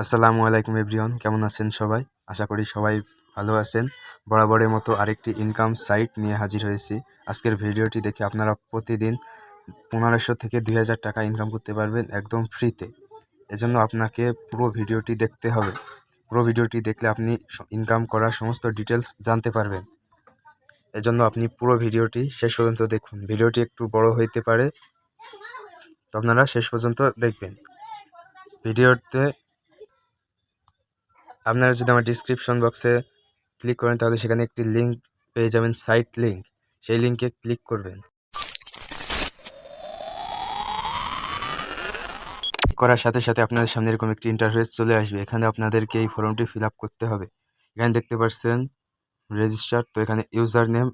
আসসালামু আলাইকুম এভরিওয়ান, কেমন আছেন সবাই? আশা করি সবাই ভালো আছেন। বরাবরের মতো আরেকটি ইনকাম সাইট নিয়ে হাজির হয়েছি। আজকের ভিডিওটি দেখে আপনারা প্রতিদিন 1500 থেকে 2000 টাকা ইনকাম করতে পারবেন একদম ফ্রিতে। এজন্য আপনাকে পুরো ভিডিওটি দেখতে হবে। পুরো ভিডিওটি দেখলে আপনি ইনকাম করার সমস্ত ডিটেলস জানতে পারবেন। এজন্য আপনি পুরো ভিডিওটি শেষ পর্যন্ত দেখুন। ভিডিওটি একটু বড় হইতে পারে, তো আপনারা শেষ পর্যন্ত দেখবেন। ভিডিওতে আপনারা যদি আমার ডিসক্রিপশন বক্সে ক্লিক করেন তাহলে সেখানে একটি লিঙ্ক পেয়ে যাবেন, সাইট লিঙ্ক। সেই লিঙ্কে ক্লিক করবেন। করার সাথে সাথে আপনাদের সামনে এরকম একটি ইন্টারফেস চলে আসবে। এখানে আপনাদেরকে এই ফর্মটি ফিল আপ করতে হবে। এখানে দেখতে পাচ্ছেন রেজিস্টার, তো এখানে ইউজার নেম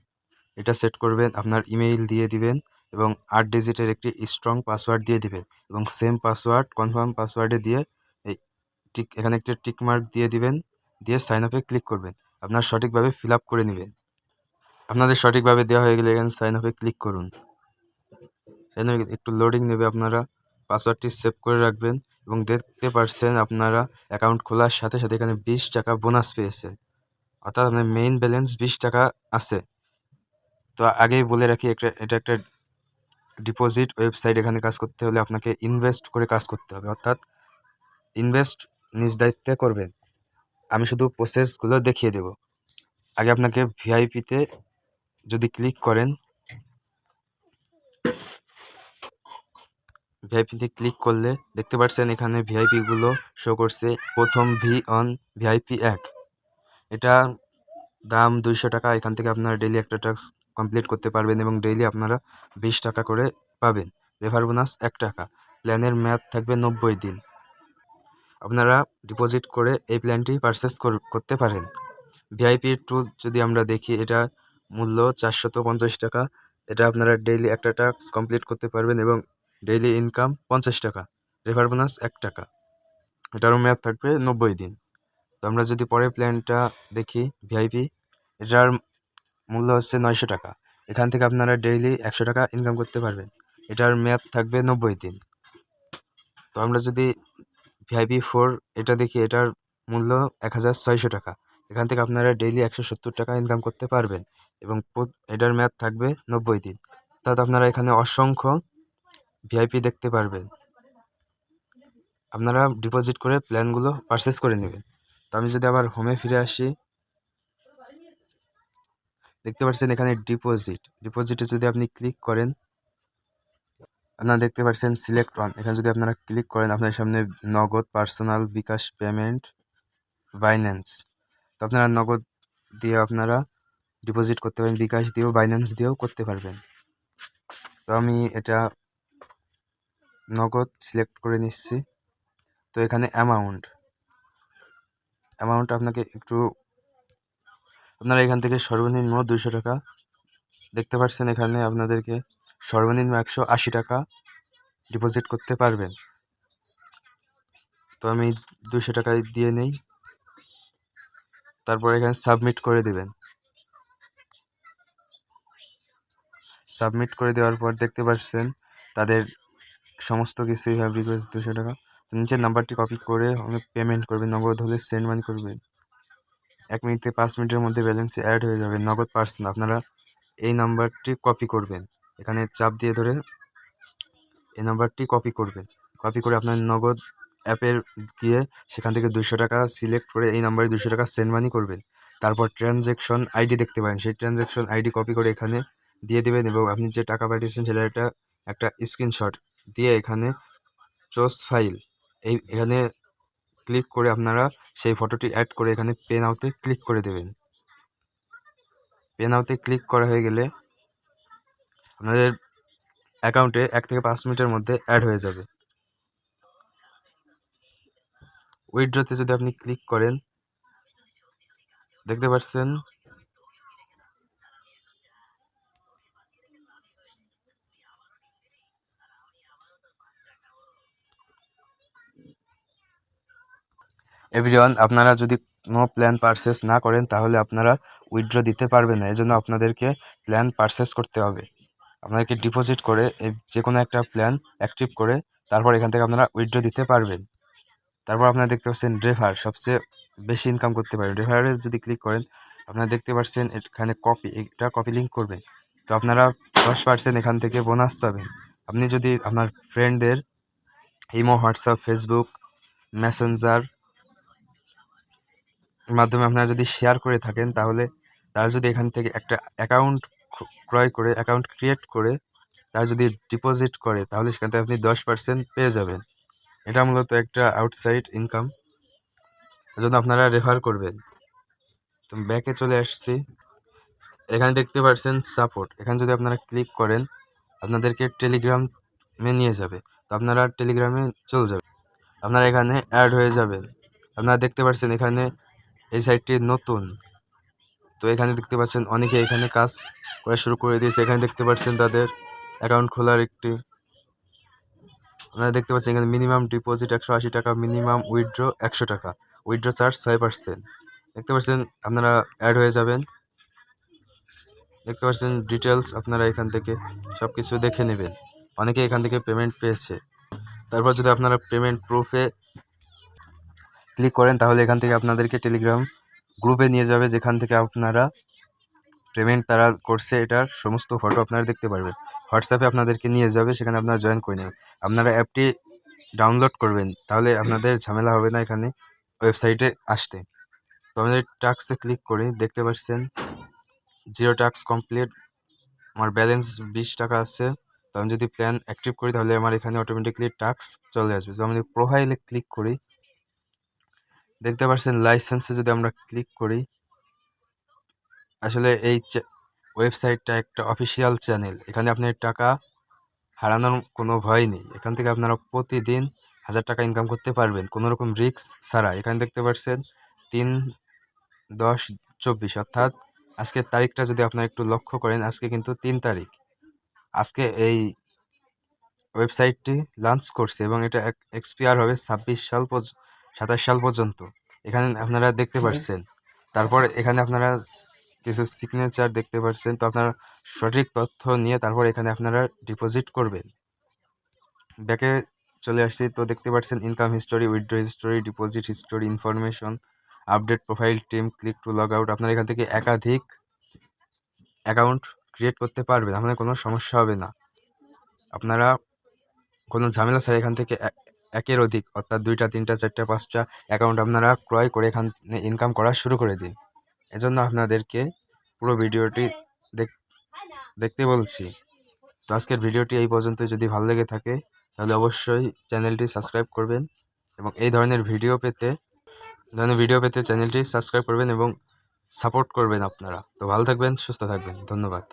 এটা সেট করবেন, আপনার ইমেইল দিয়ে দিবেন এবং 8 ডিজিটের একটি স্ট্রং পাসওয়ার্ড দিয়ে দিবেন এবং সেম পাসওয়ার্ড কনফার্ম পাসওয়ার্ডে দিয়ে এই এখানে একটা টিক মার্ক দিয়ে দিবেন, দিয়ে সাইন আপে ক্লিক করবেন। আপনার সঠিকভাবে ফিল আপ করে নেবেন। আপনাদের সঠিকভাবে দেওয়া হয়ে গেলে এখানে সাইন আপে ক্লিক করুন। সাইন আপে একটু লোডিং নেবে, আপনারা পাসওয়ার্ডটি সেভ করে রাখবেন এবং দেখতে পাচ্ছেন আপনারা অ্যাকাউন্ট খোলার সাথে সাথে এখানে 20 টাকা বোনাস পেয়েছেন, অর্থাৎ আপনার মেইন ব্যালেন্স 20 টাকা আছে। তো আগেই বলে রাখি, এটা একটা ডিপোজিট ওয়েবসাইট। এখানে কাজ করতে হলে আপনাকে ইনভেস্ট করে কাজ করতে হবে, অর্থাৎ ইনভেস্ট নিজ দায়িত্বে করবেন। আমি শুধু প্রসেসগুলো দেখিয়ে দেব। আগে আপনাকে ভিআইপিতে যদি ক্লিক করেন, ভিআইপিতে ক্লিক করলে দেখতে পাচ্ছেন এখানে ভিআইপিগুলো শো করছে। প্রথম ভিআইপি 1, এটা দাম 200 টাকা। এখান থেকে আপনারা ডেইলি একটা টাস্ক কমপ্লিট করতে পারবেন এবং ডেইলি আপনারা 20 টাকা করে পাবেন। রেফার বোনাস 1 টাকা। প্ল্যানের মেয়াদ থাকবে 90 দিন। আপনারা ডিপোজিট করে এই প্ল্যানটি পারচেস করতে পারেন। ভিআইপি 2 যদি আমরা দেখি, এটা মূল্য 450 টাকা। এটা আপনারা ডেইলি একটা টাস্ক কমপ্লিট করতে পারবেন এবং ডেইলি ইনকাম 50 টাকা। রেফার বোনাস 1 টাকা। এটারও মেয়াদ থাকবে 90 দিন। তো আমরা যদি পরের প্ল্যানটা দেখি, ভিআইপি, এটার মূল্য হচ্ছে 900 টাকা। এখান থেকে আপনারা ডেইলি 100 টাকা ইনকাম করতে পারবেন। এটার মেয়াদ থাকবে 90 দিন। তো আমরা যদি ভিআইপি 4 এটা দেখি, এটার মূল্য 1600 টাকা। এখান থেকে আপনারা ডেইলি 170 টাকা ইনকাম করতে পারবেন এবং এটার মেয়াদ থাকবে 90 দিন। অর্থাৎ আপনারা এখানে অসংখ্য ভিআইপি দেখতে পারবেন। আপনারা ডিপোজিট করে প্ল্যানগুলো পারচেস করে নেবেন। তো আমি যদি আবার হোমে ফিরে আসি, দেখতে পাচ্ছেন এখানে ডিপোজিটে যদি আপনি ক্লিক করেন, আপনারা দেখতে পাচ্ছেন সিলেক্ট ওয়ান। এখানে যদি আপনারা ক্লিক করেন, আপনার সামনে নগদ, পার্সোনাল, বিকাশ পেমেন্ট, বাইন্যান্স। তো আপনারা নগদ দিয়ে আপনারা ডিপোজিট করতে পারেন, বিকাশ দিয়েও, বাইন্যান্স দিয়েও করতে পারবেন। তো আমি এটা নগদ সিলেক্ট করে নিচ্ছি। তো এখানে অ্যামাউন্ট আপনাকে একটু, আপনারা এখান থেকে সর্বনিম্ন 200 টাকা দেখতে পাচ্ছেন। এখানে আপনাদেরকে সর্বনিম্ন 180 টাকা ডিপোজিট করতে পারবেন। তো আমি 200 টাকায় দিয়ে নেই। তারপর এখানে সাবমিট করে দেবেন। সাবমিট করে দেওয়ার পর দেখতে পাচ্ছেন তাদের সমস্ত কিছুই হবে। বিকজ 200 টাকা। তো নিচের নাম্বারটি কপি করে আমি পেমেন্ট করবেন। নগদ হলে সেন্ড মানি করবেন। 1 মিনিট থেকে 5 মিনিটের মধ্যে ব্যালেন্স অ্যাড হয়ে যাবে। নগদ পার্সন, আপনারা এই নাম্বারটি কপি করবেন। এখানে চাপ দিয়ে ধরে এই নাম্বারটি কপি করবেন। কপি করে আপনার নগদ অ্যাপের গিয়ে সেখান থেকে 200 টাকা সিলেক্ট করে এই নাম্বারে 200 টাকা সেন্ড মানি করবেন। তারপর ট্রানজ্যাকশন আইডি দেখতে পাবেন, সেই ট্রানজ্যাকশন আইডি কপি করে এখানে দিয়ে দেবেন এবং আপনি যে টাকা পাঠিয়েছেন সেটা একটা স্ক্রিনশট দিয়ে এখানে চোজ ফাইল এখানে ক্লিক করে আপনারা সেই ফটোটি অ্যাড করে এখানে পে নাওতে ক্লিক করে দেবেন। পে নাওতে ক্লিক করা হয়ে গেলে আপনাদের অ্যাকাউন্টে 1 থেকে 5 মিনিটের মধ্যে অ্যাড হয়ে যাবে। উইথড্রতে যদি আপনি ক্লিক করেন, দেখতে পাচ্ছেন এভরিওয়ান, আপনারা যদি কোনো প্ল্যান পারচেস না করেন তাহলে আপনারা উইথড্র দিতে পারবেন না। এজন্য আপনাদেরকে প্ল্যান পারচেস করতে হবে। আপনাদেরকে ডিপোজিট করে যে কোনো একটা প্ল্যান অ্যাক্টিভ করে তারপর এখান থেকে আপনারা উইথড্র দিতে পারবেন। তারপর আপনারা দেখতে পাচ্ছেন রেফার, সবচেয়ে বেশি ইনকাম করতে পারেন। রেফারে যদি ক্লিক করেন আপনারা দেখতে পাচ্ছেন এখানে এটা কপি লিঙ্ক করবে, তো আপনারা 10% এখান থেকে বোনাস পাবেন। আপনি যদি আপনার ফ্রেন্ডদের ইমো, হোয়াটসঅ্যাপ, ফেসবুক, মেসেঞ্জার মাধ্যমে আপনারা যদি শেয়ার করে থাকেন, তাহলে তারা যদি এখান থেকে একটা অ্যাকাউন্ট ক্রিয়েট করে তারা যদি ডিপোজিট করে, তাহলে সেখান থেকে আপনি 10% পেয়ে যাবেন। এটা মূলত একটা আউটসাইড ইনকাম, এজন্য আপনারা রেফার করবেন। তো ব্যাকে চলে আসছি, এখানে দেখতে পাচ্ছেন সাপোর্ট, এখানে যদি আপনারা ক্লিক করেন আপনাদেরকে টেলিগ্রামে নিয়ে যাবে। তো আপনারা টেলিগ্রামে চলে যাবেন, আপনারা এখানে অ্যাড হয়ে যাবেন। আপনারা দেখতে পাচ্ছেন এখানে এই সাইটটি নতুন, তো এখানে দেখতে পাচ্ছেন অনেকে এখানে কাজ করা শুরু করে দিয়েছে। এখানে দেখতে পাচ্ছেন তাদের অ্যাকাউন্ট খোলার আপনারা দেখতে পাচ্ছেন এখানে মিনিমাম ডিপোজিট 180 টাকা, মিনিমাম উইথড্র 100 টাকা, উইথড্র চার্জ 6%। দেখতে পাচ্ছেন আপনারা অ্যাড হয়ে যাবেন। দেখতে পাচ্ছেন ডিটেলস, আপনারা এখান থেকে সব কিছু দেখে নেবেন। অনেকে এখান থেকে পেমেন্ট পেয়েছে। তারপর যদি আপনারা পেমেন্ট প্রুফে ক্লিক করেন, তাহলে এখান থেকে আপনাদেরকে টেলিগ্রাম গ্রুপে নিয়ে যাবে, যেখান থেকে আপনারা পেমেন্ট তারা করছে এটার সমস্ত ফটো আপনারা দেখতে পারবেন। হোয়াটসঅ্যাপে আপনাদেরকে নিয়ে যাবে, সেখানে আপনারা জয়েন করে নেবেন। আপনারা অ্যাপটি ডাউনলোড করবেন, তাহলে আপনাদের ঝামেলা হবে না এখানে ওয়েবসাইটে আসতে। তো আমাদের টাস্কে ক্লিক করি, দেখতে পাচ্ছেন 0 টাস্ক কমপ্লিট, আমার ব্যালেন্স 20 টাকা আছে। তো আমি যদি প্ল্যান অ্যাক্টিভ করি, তাহলে আমার এখানে অটোমেটিকলি টাস্ক চলে আসবে। তো আমি প্রোফাইলে ক্লিক করি, দেখতে পাচ্ছেন লাইসেন্সে যদি আমরা ক্লিক করি, আসলে এই ওয়েবসাইটটা একটা অফিসিয়াল চ্যানেল, এখানে আপনার টাকা হারানোর কোনো ভয় নেই। এখান থেকে আপনারা প্রতিদিন 1000 টাকা ইনকাম করতে পারবেন কোনো রকম রিস্ক ছাড়া। এখানে দেখতে পাচ্ছেন 3/10/24, অর্থাৎ আজকের তারিখটা যদি আপনারা একটু লক্ষ্য করেন, আজকে কিন্তু 3 তারিখ। আজকে এই ওয়েবসাইটটি লঞ্চ করছে এবং এটা এক্সপায়ার হবে 27 সাল পর্যন্ত। এখানে আপনারা দেখতে পাচ্ছেন। তারপর এখানে আপনারা কিছু সিগনেচার দেখতে পাচ্ছেন। তো আপনারা সঠিক তথ্য নিয়ে তারপর এখানে আপনারা ডিপোজিট করবেন। ব্যাকে চলে আসছি, তো দেখতে পাচ্ছেন income history, withdraw history, deposit history, information, update, profile, team, click to log out. আপনারা এখান থেকে একাধিক অ্যাকাউন্ট ক্রিয়েট করতে পারবেন, আপনাদের কোনো সমস্যা হবে না। আপনারা কোনো ঝামেলা ছাড়া এখান থেকে একের অধিক, অর্থাৎ 2টা 3টা 4টা 5টা অ্যাকাউন্ট আপনারা ক্রয় করে এখানে ইনকাম করা শুরু করে দিন। এজন্য আপনাদেরকে পুরো ভিডিওটি দেখতে বলছি। তো আজকের ভিডিওটি এই পর্যন্ত। যদি ভালো লেগে থাকে তাহলে অবশ্যই চ্যানেলটি সাবস্ক্রাইব করবেন এবং এই ধরনের ভিডিও পেতে চ্যানেলটি সাবস্ক্রাইব করবেন এবং সাপোর্ট করবেন আপনারা। তো ভালো থাকবেন, সুস্থ থাকবেন, ধন্যবাদ।